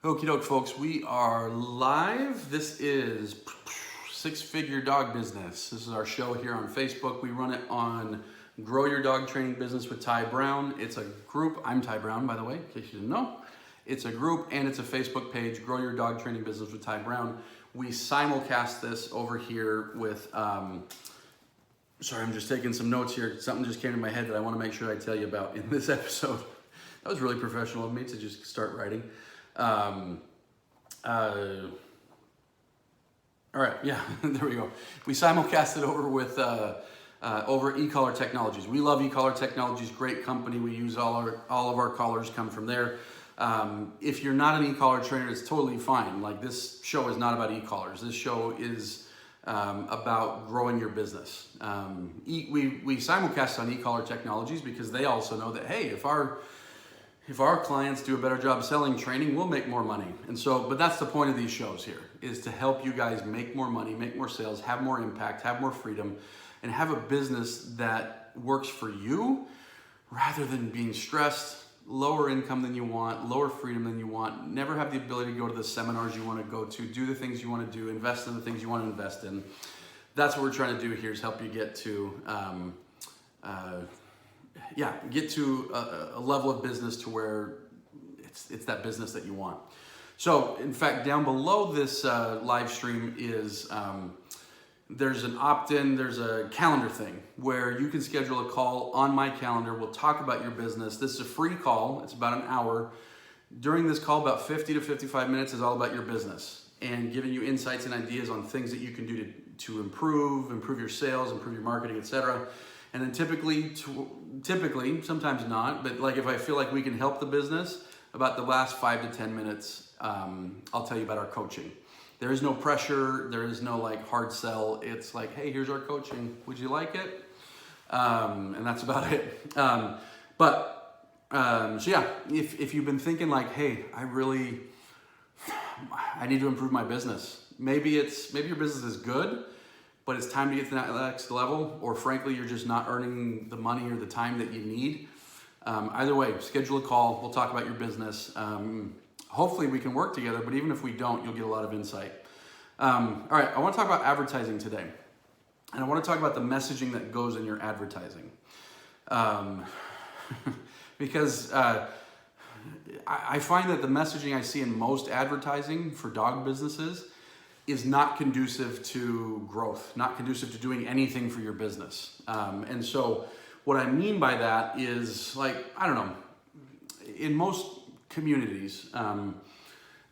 Okie doke, folks, we are live. This is Six Figure Dog Business. This is our show here on Facebook. We run it on Grow Your Dog Training Business with Ty Brown. It's a group. I'm Ty Brown, by the way, in case you didn't know. It's a group and it's a Facebook page, Grow Your Dog Training Business with Ty Brown. We simulcast this over here with, sorry, I'm just taking some notes here. Something just came to my head that I want to make sure I tell you about in this episode. That was really professional of me to just start writing. All right, yeah, there we go. We simulcast it over with OverEcollar Technologies. We love eCollar Technologies, great company. We use all of our collars come from there. If you're not an e-collar trainer, it's totally fine. Like, this show is not about e-collars. This show is about growing your business. We simulcast on eCollar Technologies because they also know that, hey, if our clients do a better job selling training, we'll make more money. And so, but that's the point of these shows here, is to help you guys make more money, make more sales, have more impact, have more freedom, and have a business that works for you rather than being stressed, lower income than you want, lower freedom than you want, never have the ability to go to the seminars you want to go to, do the things you want to do, invest in the things you want to invest in. That's what we're trying to do here, is help you get to a level of business to where it's that business that you want. So, in fact, down below this live stream is there's an opt-in, there's a calendar thing where you can schedule a call on my calendar. We'll talk about your business. This is a free call. It's about an hour. During this call, about 50 to 55 minutes is all about your business and giving you insights and ideas on things that you can do to improve your sales, improve your marketing, etc. And then typically, sometimes not, but like if I feel like we can help the business, about the last 5 to 10 minutes, I'll tell you about our coaching. There is no pressure. There is no like hard sell. It's like, hey, here's our coaching. Would you like it? And that's about it. So yeah, if you've been thinking like, hey, I need to improve my business. Maybe your business is good, but it's time to get to that next level, or frankly, you're just not earning the money or the time that you need. Either way, schedule a call. We'll talk about your business. Hopefully we can work together, but even if we don't, you'll get a lot of insight. All right, I want to talk about advertising today. And I want to talk about the messaging that goes in your advertising. Because I find that the messaging I see in most advertising for dog businesses is not conducive to growth, not conducive to doing anything for your business. And so what I mean by that is, like, I don't know, in most communities,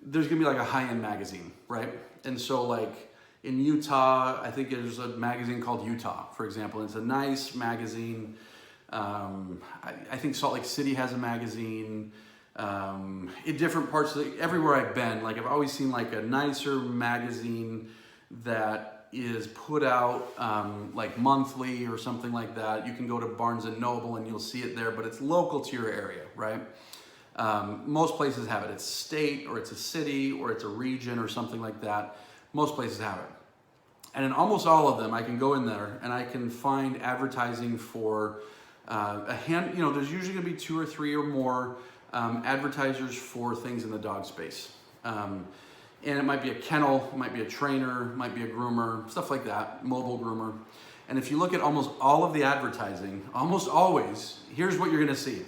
there's gonna be like a high-end magazine, right? And so like in Utah, I think there's a magazine called Utah, for example. It's a nice magazine. I think Salt Lake City has a magazine. In different parts of everywhere I've been, like I've always seen like a nicer magazine that is put out like monthly or something like that. You can go to Barnes and Noble and you'll see it there, but it's local to your area, right? Most places have it. It's state, or it's a city, or it's a region, or something like that. Most places have it. And in almost all of them, I can go in there and I can find advertising for there's usually gonna be 2 or 3 or more advertisers for things in the dog space. And it might be a kennel, it might be a trainer, it might be a groomer, stuff like that, mobile groomer. And if you look at almost all of the advertising, almost always, here's what you're gonna see.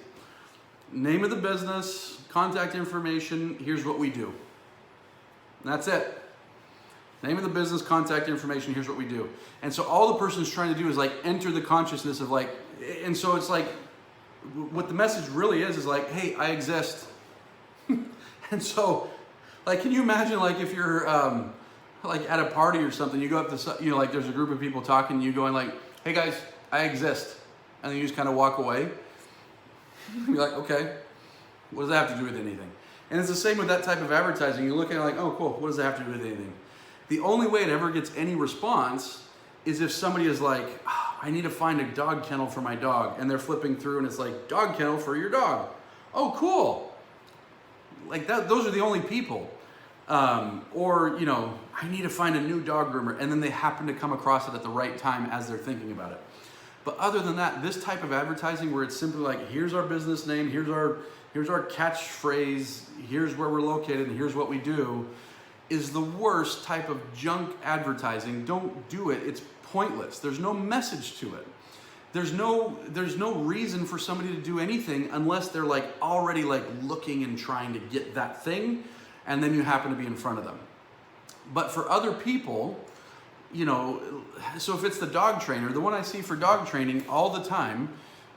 Name of the business, contact information, here's what we do. And that's it. Name of the business, contact information, here's what we do. And so all the person's trying to do is like enter the consciousness of like, and so it's like, what the message really is like, hey, I exist. And so, like, can you imagine like if you're like at a party or something, you go up to, like there's a group of people talking, you going like, hey guys, I exist. And then you just kind of walk away. You're like, okay, what does that have to do with anything? And it's the same with that type of advertising. You look at it like, oh, cool, what does that have to do with anything? The only way it ever gets any response is if somebody is like, oh, I need to find a dog kennel for my dog. And they're flipping through and it's like, dog kennel for your dog. Oh, cool. Like that, those are the only people. Or, I need to find a new dog groomer. And then they happen to come across it at the right time as they're thinking about it. But other than that, this type of advertising where it's simply like, here's our business name, here's our catchphrase, here's where we're located, and here's what we do, is the worst type of junk advertising. Don't do it. It's pointless. There's no message to it. There's no reason for somebody to do anything unless they're like already like looking and trying to get that thing, and then you happen to be in front of them. But for other people, you know, so if it's the dog trainer, the one I see for dog training all the time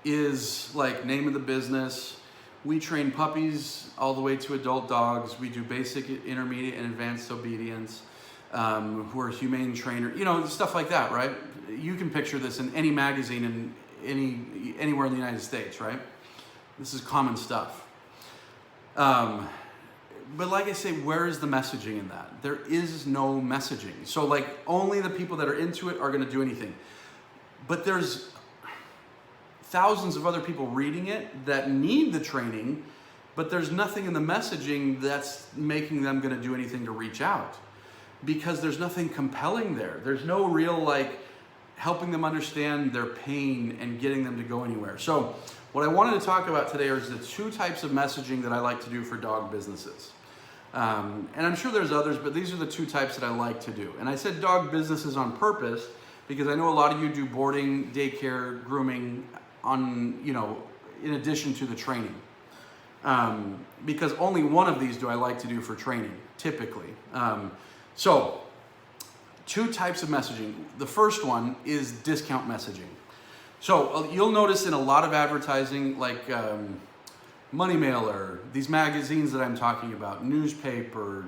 is like name of the business. We train puppies all the way to adult dogs. We do basic, intermediate, and advanced obedience. We're a humane trainer, you know, stuff like that, right? You can picture this in any magazine in anywhere in the United States, right? This is common stuff. But like I say, where is the messaging in that? There is no messaging. So like only the people that are into it are going to do anything. But there's thousands of other people reading it that need the training, but there's nothing in the messaging that's making them going to do anything to reach out, because there's nothing compelling there. There's no real like helping them understand their pain and getting them to go anywhere. So what I wanted to talk about today is the two types of messaging that I like to do for dog businesses. And I'm sure there's others, but these are the two types that I like to do. And I said dog businesses on purpose because I know a lot of you do boarding, daycare, grooming on, you know, in addition to the training. Because only one of these do I like to do for training, typically. So, two types of messaging. The first one is discount messaging. So you'll notice in a lot of advertising, like Money Mailer, these magazines that I'm talking about, newspaper,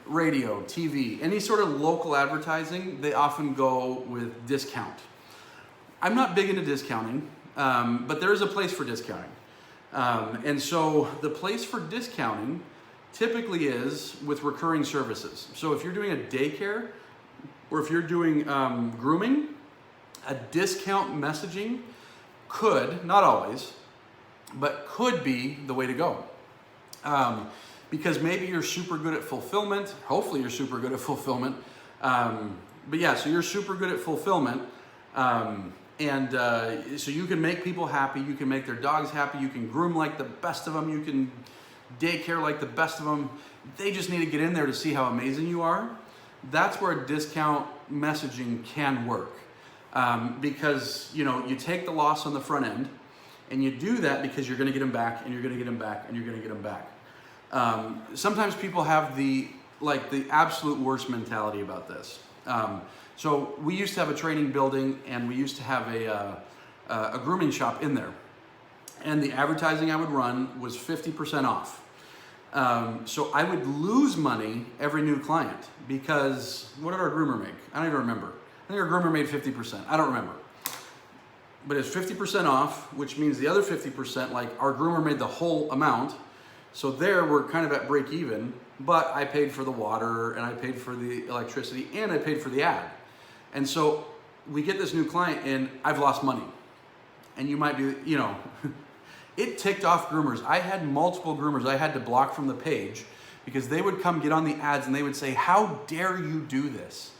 radio, TV, any sort of local advertising, they often go with discount. I'm not big into discounting, but there is a place for discounting. And so the place for discounting typically is with recurring services. So if you're doing a daycare or if you're doing grooming, a discount messaging could, not always, but could be the way to go. Because maybe you're super good at fulfillment. Hopefully you're super good at fulfillment. But yeah, so you're super good at fulfillment. So you can make people happy. You can make their dogs happy. You can groom like the best of them. You can daycare like the best of them. They just need to get in there to see how amazing you are. That's where a discount messaging can work. Because, you know, you take the loss on the front end, and you do that because you're going to get them back, and you're going to get them back, and you're going to get them back. Sometimes people have the absolute worst mentality about this. So we used to have a training building, and we used to have a grooming shop in there. And the advertising I would run was 50% off. So I would lose money every new client because what did our groomer make? I don't even remember. I think our groomer made 50%. I don't remember. But it's 50% off, which means the other 50%, like our groomer made the whole amount. So there we're kind of at break even, but I paid for the water and I paid for the electricity and I paid for the ad. And so we get this new client and I've lost money. And you might be, you know, it ticked off groomers. I had multiple groomers I had to block from the page because they would come get on the ads and they would say, how dare you do this?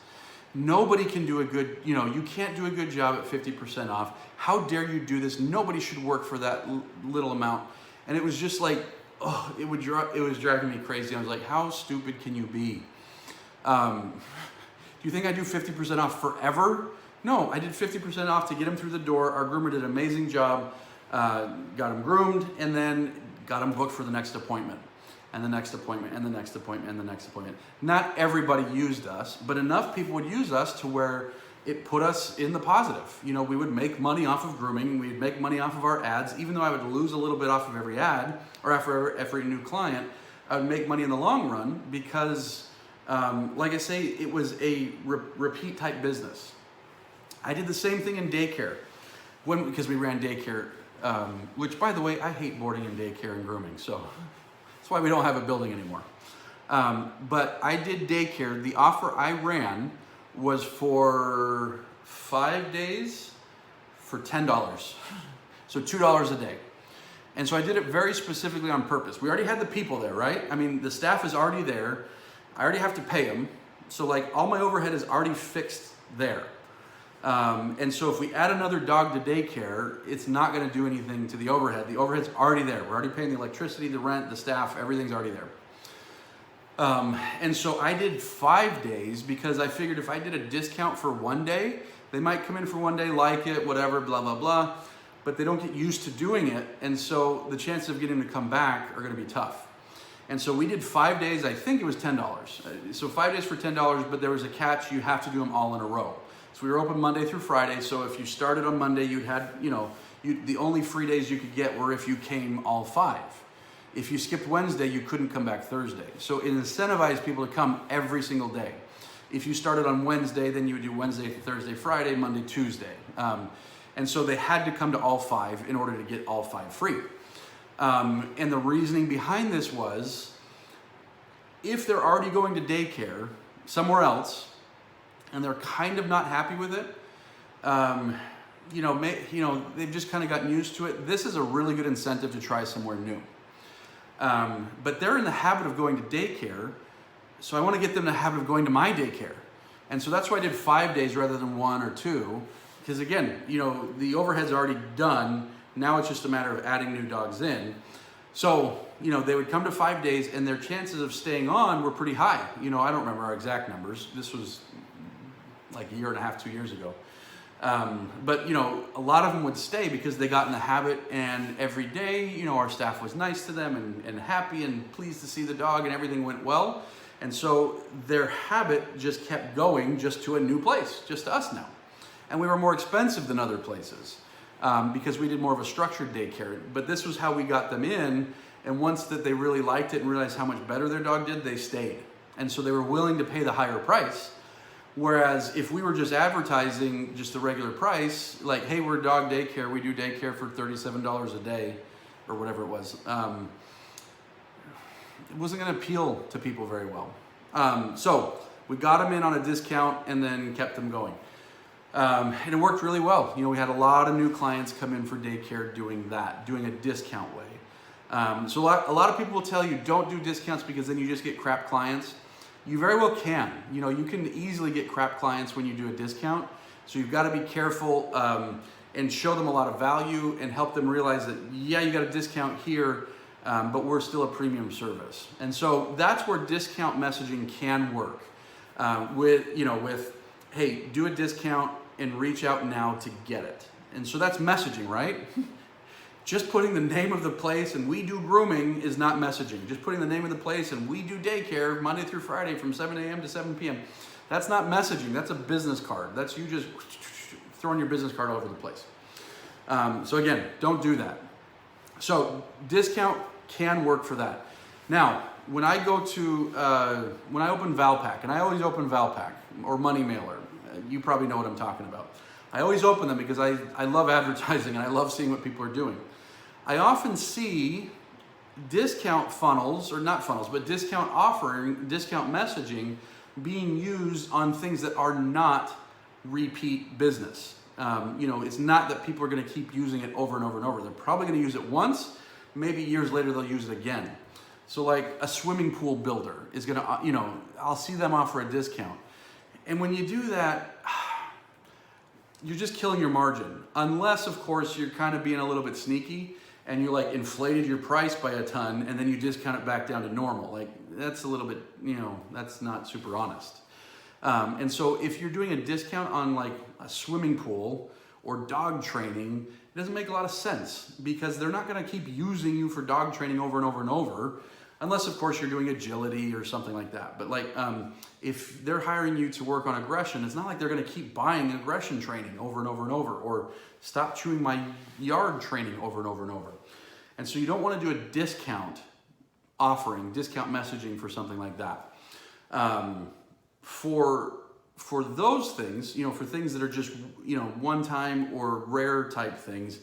Nobody can do a good, you know, you can't do a good job at 50% off. How dare you do this? Nobody should work for that little amount. And it was just like, oh, it was driving me crazy. I was like, how stupid can you be? Do you think I do 50% off forever? No, I did 50% off to get him through the door. Our groomer did an amazing job, got him groomed, and then got him booked for the next appointment, and the next appointment, and the next appointment, and the next appointment. Not everybody used us, but enough people would use us to where it put us in the positive. You know, we would make money off of grooming, we'd make money off of our ads, even though I would lose a little bit off of every ad, or after every new client, I would make money in the long run because, like I say, it was a repeat type business. I did the same thing in daycare, because we ran daycare, which by the way, I hate boarding and daycare and grooming, so that's why we don't have a building anymore. But I did daycare. The offer I ran was for 5 days for $10. So $2 a day. And so I did it very specifically on purpose. We already had the people there, right? I mean, the staff is already there. I already have to pay them. So like all my overhead is already fixed there. And so if we add another dog to daycare, it's not going to do anything to the overhead. The overhead's already there. We're already paying the electricity, the rent, the staff, everything's already there. And so I did 5 days because I figured if I did a discount for 1 day, they might come in for 1 day, like it, whatever, blah, blah, blah, but they don't get used to doing it. And so the chances of getting them to come back are going to be tough. And so we did 5 days, I think it was $10. So 5 days for $10, but there was a catch, you have to do them all in a row. So we were open Monday through Friday. So if you started on Monday, you had, the only free days you could get were if you came all 5. If you skipped Wednesday, you couldn't come back Thursday. So it incentivized people to come every single day. If you started on Wednesday, then you would do Wednesday, Thursday, Friday, Monday, Tuesday. And so they had to come to all 5 in order to get all 5 free. And the reasoning behind this was, if they're already going to daycare somewhere else, and they're kind of not happy with it, they've just kind of gotten used to it. This is a really good incentive to try somewhere new. But they're in the habit of going to daycare, so I want to get them in the habit of going to my daycare. And so that's why I did 5 days rather than 1 or 2, because again, the overhead's already done. Now it's just a matter of adding new dogs in. So, they would come to 5 days and their chances of staying on were pretty high. I don't remember our exact numbers. This was like a year and a half, 2 years ago. But a lot of them would stay because they got in the habit, and every day, our staff was nice to them and happy and pleased to see the dog, and everything went well. And so their habit just kept going just to a new place, just to us now. And we were more expensive than other places because we did more of a structured daycare. But this was how we got them in. And once that they really liked it and realized how much better their dog did, they stayed. And so they were willing to pay the higher price. Whereas if we were just advertising just the regular price, like, hey, we're dog daycare, we do daycare for $37 a day or whatever it was, it wasn't going to appeal to people very well. So we got them in on a discount and then kept them going. And it worked really well. We had a lot of new clients come in for daycare doing that, doing a discount way. So a lot of people will tell you don't do discounts because then you just get crap clients. You very well can. You can easily get crap clients when you do a discount. So you've got to be careful and show them a lot of value and help them realize that, yeah, you got a discount here, but we're still a premium service. And so that's where discount messaging can work with, hey, do a discount and reach out now to get it. And so that's messaging, right? Just putting the name of the place and we do grooming is not messaging. Just putting the name of the place and we do daycare Monday through Friday from 7 a.m. to 7 p.m. That's not messaging. That's a business card. That's you just throwing your business card all over the place. So again, don't do that. So discount can work for that. Now, when I go to, when I open Valpak, and I always open Valpak or Money Mailer, you probably know what I'm talking about. I always open them because I love advertising and I love seeing what people are doing. I often see discount funnels, or not funnels, but discount offering, discount messaging being used on things that are not repeat business. It's not that people are going to keep using it over and over and over. They're probably going to use it once, maybe years later they'll use it again. So like a swimming pool builder is going to, I'll see them offer a discount. And when you do that, you're just killing your margin. Unless, of course, you're kind of being a little bit sneaky and you like inflated your price by a ton and then you discount it back down to normal. Like that's a little bit, that's not super honest. And so if you're doing a discount on like a swimming pool or dog training, it doesn't make a lot of sense because they're not going to keep using you for dog training over and over and over. Unless, of course, you're doing agility or something like that. But like, if they're hiring you to work on aggression, it's not like they're going to keep buying aggression training over and over and over, or stop chewing my yard training over and over and over. And so you don't want to do a discount offering, discount messaging for something like that. For those things, for things that are just, one time or rare type things,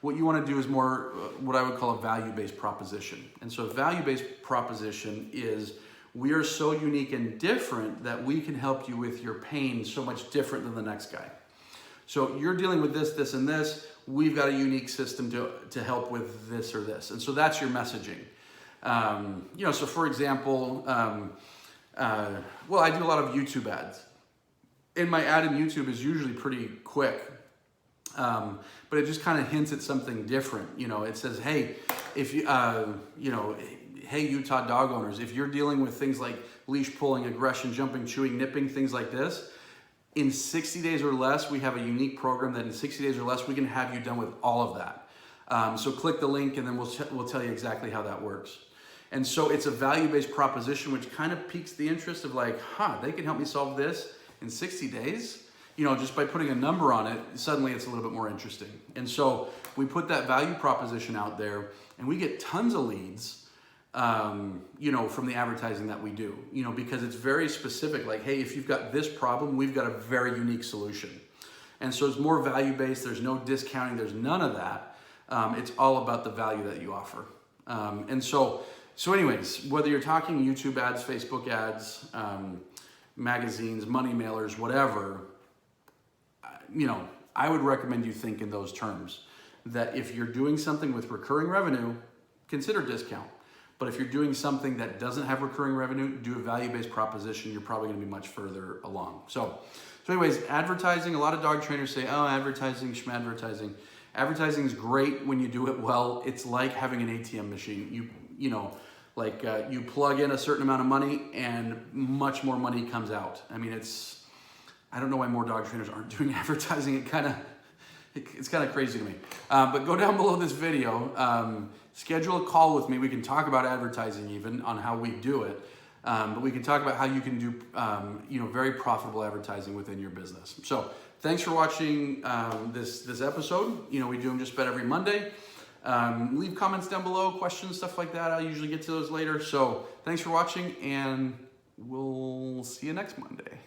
what you want to do is more what I would call a value-based proposition. And so a value-based proposition is we are so unique and different that we can help you with your pain so much different than the next guy. So you're dealing with this, this, and this. We've got a unique system to help with this or this. And so that's your messaging. So for example, I do a lot of YouTube ads. in my ad in YouTube is usually pretty quick. But it just kind of hints at something different. You know, it says, hey, if you, you know, hey, Utah dog owners, if you're dealing with things like leash pulling, aggression, jumping, chewing, nipping, things like this, in 60 days or less, we have a unique program that in 60 days or less, we can have you done with all of that. So click the link and then we'll tell you exactly how that works. And so it's a value-based proposition, which kind of piques the interest of like, they can help me solve this in 60 days. You know, just by putting a number on it, suddenly it's a little bit more interesting. And so we put that value proposition out there and we get tons of leads, you know, from the advertising that we do, you know, because it's very specific. Like, hey, if you've got this problem, we've got a very unique solution. And so it's more value-based. There's no discounting. There's none of that. It's all about the value that you offer. And so anyways, whether you're talking YouTube ads, Facebook ads, magazines, money mailers, whatever, you know, I would recommend you think in those terms, that if you're doing something with recurring revenue, consider discount. But if you're doing something that doesn't have recurring revenue, do a value-based proposition. You're probably going to be much further along. So anyways, advertising, a lot of dog trainers say, oh, advertising, schmadvertising. Advertising is great when you do it well. It's like having an ATM machine. You know, like you plug in a certain amount of money and much more money comes out. I mean, I don't know why more dog trainers aren't doing advertising. It's kind of crazy to me. But go down below this video, schedule a call with me. We can talk about advertising even on how we do it. But we can talk about how you can do, you know, very profitable advertising within your business. So thanks for watching this episode. You know, we do them just about every Monday. Leave comments down below, questions, stuff like that. I'll usually get to those later. So thanks for watching and we'll see you next Monday.